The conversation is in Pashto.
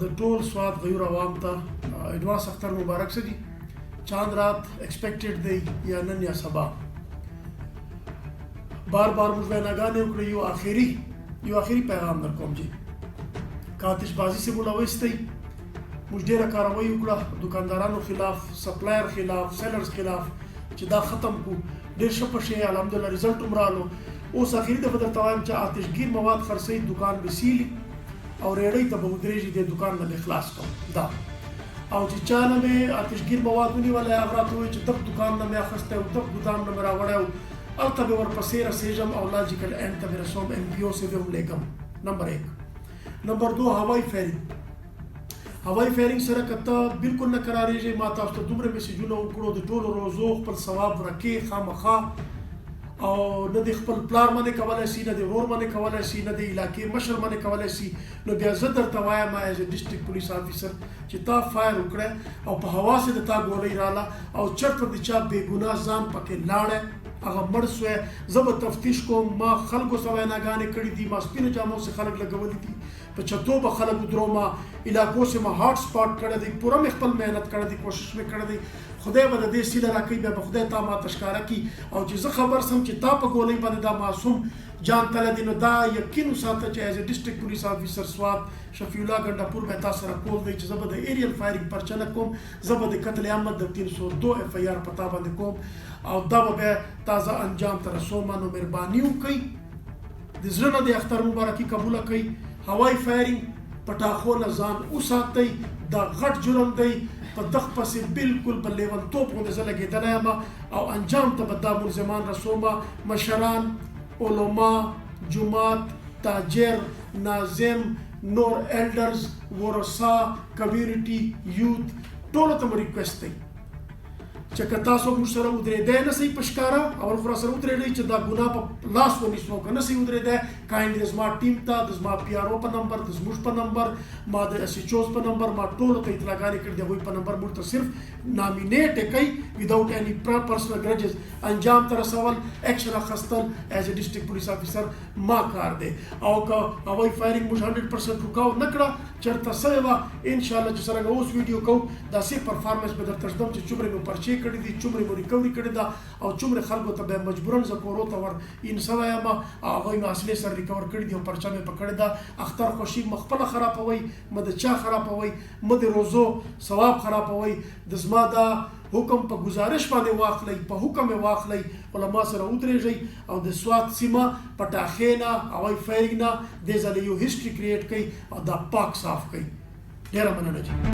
د ټول سواد غیور عوام ته اډوانس اختر مبارک سه دي. چاند رات ایکسپیکټډ دی یا نن یا سبا. بار بار موږ ویناګانې وکړې، یو آخري پیغام در کوم چې که آتش بازي سے ملوث دی. موږ ډېره کاروایی وکړه دکاندارانو خلاف، سپلایر خلاف، سیلرز خلاف چې دا ختم کو. ډېر ښه په شی الحمدلله ریزلټ هم رالو. اوس آخري دفعه درته وایم چې آتشګیر مواد خرڅوي دکان به سیلي او ریړۍ ته به ودرېږي، د دکان نه به خلاص کوم دا. او چې چا نه مې آتشګیر مواد ونیولی هغه راته وایي چې دغه دکان نه مې اخیستی او دغه ګودام نه مې راوړی او هلته به ورپسې رسېږم او لاجیکل اینډ ته مې رسوم، ایم پی او سے به هم لیږم. نمبر 1. نمبر 2 هوایي فیرنګ سره که ته بلکل نه قرارېږې، ما تاسو ته دومره میسیجونه وکړو د ټولو روزو خپل ثواب ورکې خامخا، او نه د خپل پلار باندې کولی شي، نه د ورور باندې کولی شي، نه د علاقې مشر باندې کولی شي. نو بیا زه درته وایم ایز ا ډسټرکټ پولیس آفیسر چې تا فایر وکړی او په هوا سے د تا ګولۍ راله او چېرته د چا بې ګناه ځان پکې لاړی، هغه مړ سوی، زه به تفتیش کوم. ما خلکو سره ویناګانې کړي دي، ما سپینو جامو سے خلک لګولي دي، په چتو به خلک ودرومه، علاقو سے ما هاټ سپاټ کړی دی، پوره مې خپل محنت کړی دی، کوشش مې کړی دی. خدای به د دې سیله راکوي، بیا به خدای تا ماته ښکاره کړي. او چې زه خبر سم چې تا په ګولۍ باندې دا معصوم جان تللی دی، نو دا یقین وساته چې ایز ا ډسټرکټ پولیس آفیسر سوات شفیع الله ګنډاپور به تا سره کول دی چې زه به د ایریل فایرنګ پرچه نه کوم، زه به د قتل عامت د 302 اف آی آر په تا باندې کوم او دا به بیا تازه انجام ته رسوم. نو مهرباني وکړئ، د زړه نه د اختر مبارکي قبوله کړئ. هوایي فایرنګ پټاخو نه ځان وساتئ، دا غټ جرم دی. په دغه پسې بالکل په لیونتوب غوندې زه لګېدلی یم او انجام ته به دا ملزمان رسوم. مشران، علما، جماعت، تاجر، ناظم، نور ایلډرز، ورثا، کمیونټي، یوت، ټولو ته مو ریکویسټ دی چې که تاسو موږ سره ودرېدی نه صحیح په ښکاره، اول خو راسره ودرېږئ چې دا ګناه په لاس ونیسو. که نه صحیح ودرېدی کایندلی زما ټیم ته د زما پی آر او په نمبر، د زموږ په نمبر، ما د ایس ایچ اوز په نمبر، ما ټولو ته اطلاعګانې کړي دي، هغوی په نمبر موږ ته صرف نامینیټ یې کوئ وداؤټ اینی پرسنل ګرجز. انجام ته رسول، ایکشن اخیستل ایز ا ډسټرکټ پولیس آفیسر ما کار دی. او که هوایي فایرنګ موږ 100% رکاو نه کړه، چېرته سوې وه انشاءالله چې څرنګه اوس ویډیو کوو داسې پرفارمنس به درته ږدم چې څومره مو پرچې کړي دي، څومره مو ریکوري کړې ده او څومره خلکو ته بیا مجبورن زه کورو ته ور ان سوی یم او هغوی مې اصلي سره ریکور کړي دي او پرچه مې پکړې ده. اختر خوښي مه خپله خرابوئ، مه د چا خرابوئ، مه د روزو ثواب خرابوئ. د زما دا حکم په گزارش باندې واخلئ، په حکم یې واخلئ، علما سره ودرېږئ او د سوات سیمه پټاخې نه، هوایي فایرنګ نه دې ځله یو هسټري کریټ کړئ او دا پاک صاف کړئ. ډېره مننه جی.